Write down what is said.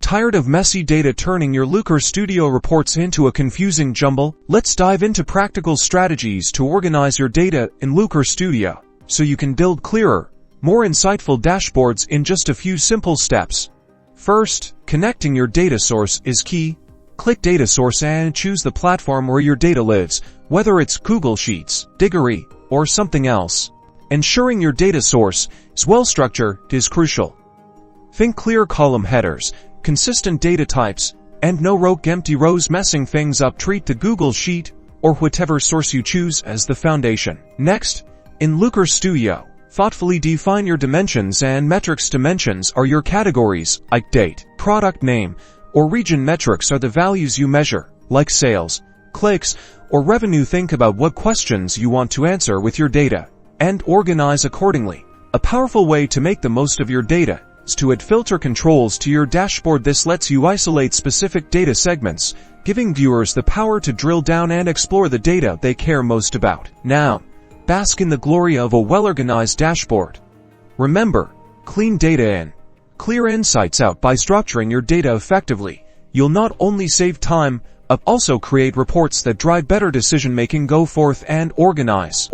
Tired of messy data turning your Looker Studio reports into a confusing jumble? Let's dive into practical strategies to organize your data in Looker Studio, so you can build clearer, more insightful dashboards in just a few simple steps. First, connecting your data source is key. Click Data Source and choose the platform where your data lives, whether it's Google Sheets, Diggory, or something else. Ensuring your data source is well-structured is crucial. Think clear column headers, consistent data types, and no rogue empty rows messing things up. Treat the Google Sheet or whatever source you choose as the foundation. Next, in Looker Studio, thoughtfully define your dimensions and metrics. Dimensions are your categories, like date, product name, or region. Metrics are the values you measure, like sales, clicks, or revenue. Think about what questions you want to answer with your data, and organize accordingly. A powerful way to make the most of your data is to add filter controls to your dashboard. This lets you isolate specific data segments, giving viewers the power to drill down and explore the data they care most about. Now, bask in the glory of a well-organized dashboard. Remember, clean data in, clear insights out. By structuring your data effectively, you'll not only save time, but also create reports that drive better decision-making. Go forth and organize.